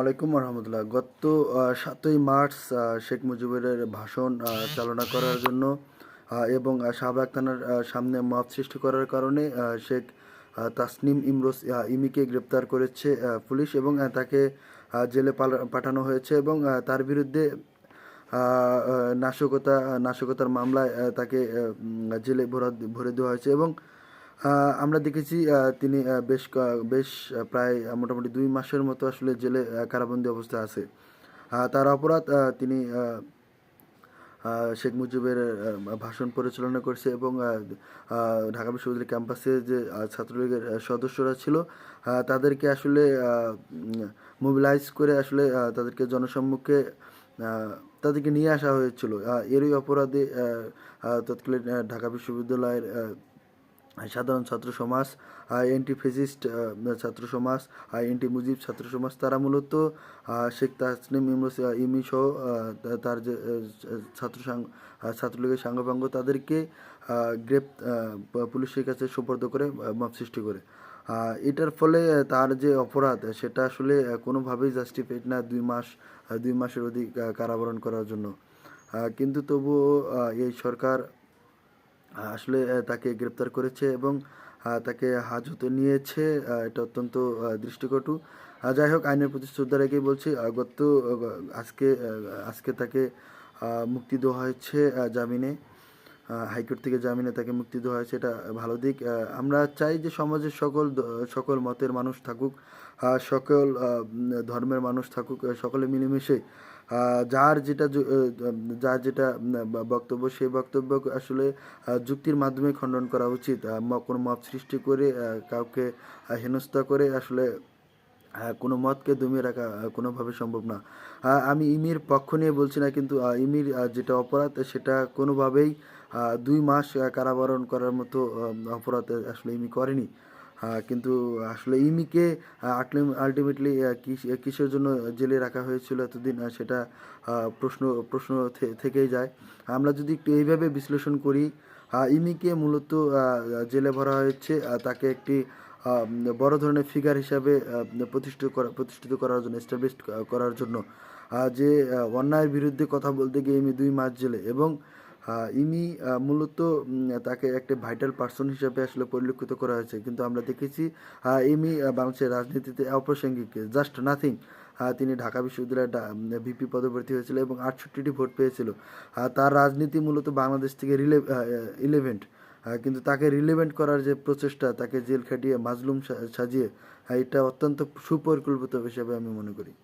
আলাইকুম রহমতুল্লাহ। গত ৭ই মার্চ শেখ মুজিবের ভাষণ চালনা করার জন্য এবং শাহবাগ থানার সামনে মব সৃষ্টি করার কারণে শেখ তাসনিম ইমরোজ ইমিকে গ্রেপ্তার করেছে পুলিশ এবং তাকে জেলে পাঠানো হয়েছে এবং তার বিরুদ্ধে নাশকতার মামলায় তাকে জেলে ভরে দেওয়া হয়েছে এবং আমরা দেখেছি তিনি বেশ প্রায় মোটামুটি 2 মাসের মতো আসলে জেলে কারাবন্দী অবস্থায় আছে। তার অপরাধ তিনি শেখ মুজিবের ভাষণ পরিচালনা করছে এবং ঢাকা বিশ্ববিদ্যালয় ক্যাম্পাসে যে ছাত্রলীগের সদস্যরা ছিল তাদেরকে আসলে মোবিলাইজ করে আসলে তাদেরকে জনসম্মুখে তাদেরকে নিয়ে আসা হয়েছিল। এরই অপরাধে তৎকালীন ঢাকা বিশ্ববিদ্যালয়ের সাধারণ ছাত্র সমাজ, এন্টি ফেসিস্ট ছাত্র সমাজ, এন্টি মুজিব ছাত্র সমাজ, তারা মূলত শেখ তাসনিম ইমরোজ ইমি সহ তার যে ছাত্রলীগের সাঙ্গপাঙ্গ তাদেরকে পুলিশের কাছে সোপর্দ করে মব সৃষ্টি করে। এটার ফলে তার যে অপরাধ সেটা আসলে কোনোভাবেই জাস্টিফাইড না 2 মাসের অধিক কারাবরণ করার জন্য। কিন্তু তবুও এই সরকার আসলে তাকে গ্রেপ্তার করেছে এবং তাকে হাজতে নিয়েছে। এটা অত্যন্ত দৃষ্টিকটু। যাই হোক, আইনের প্রতি শ্রদ্ধা রেখেই বলছি, আজকে তাকে মুক্তি দেওয়া হয়েছে জামিনে। হাইকোর্ট থেকে জামিনে তাকে মুক্তি দেওয়া হয়েছে, এটা ভালো দিক। আমরা চাই যে সমাজের সকল মতের মানুষ থাকুক, সকল ধর্মের মানুষ থাকুক, সকলে মিলেমিশে যার যেটা বক্তব্য, সেই বক্তব্য আসলে যুক্তির মাধ্যমে খণ্ডন করা উচিত। কোনো মত সৃষ্টি করে কাউকে হেনস্থা করে আসলে কোনো মতকে দমিয়ে রাখা কোনোভাবে সম্ভব না। আমি ইমির পক্ষ নিয়ে বলছি না, কিন্তু ইমির যেটা অপরাধ সেটা কোনোভাবেই 2 মাস কারাবরণ করার মতো অপরাধ আসলে ইমি করেনি। কিন্তু আসলে ইমিকে আলটিমেটলি কিসের জন্য জেলে রাখা হয়েছিল এতদিন, সেটা প্রশ্ন থেকেই যায়। আমরা যদি একটু এইভাবে বিশ্লেষণ করি, ইমিকে মূলত জেলে ভরা হয়েছে তাকে একটি বড় ধরনের ফিগার হিসাবে প্রতিষ্ঠিত করার জন্য, এস্টাবলিশ করার জন্য। যে অন্যায়ের বিরুদ্ধে কথা বলতে গিয়ে ইমি 2 মাস জেলে এবং ইনি মূলত তাকে একটা ভাইটাল পার্সন হিসেবে আসলে পরিলক্ষিত করা হয়েছে। কিন্তু আমরা দেখেছি ইনি বাংলাদেশের রাজনীতিতে অপ্রাসঙ্গিক, জাস্ট নাথিং। তিনি ঢাকা বিশ্ববিদ্যালয়ের ভিপি পদপ্রার্থী হয়েছিল এবং 68টি ভোট পেয়েছিল। তার রাজনীতি মূলত বাংলাদেশ থেকে ইলেভেন্ট, কিন্তু তাকে রিলেভেন্ট করার যে প্রচেষ্টা, তাকে জেল খাটিয়ে মাজলুম সাজিয়ে, এটা অত্যন্ত সুপরিকল্পিত হিসেবে আমি মনে করি।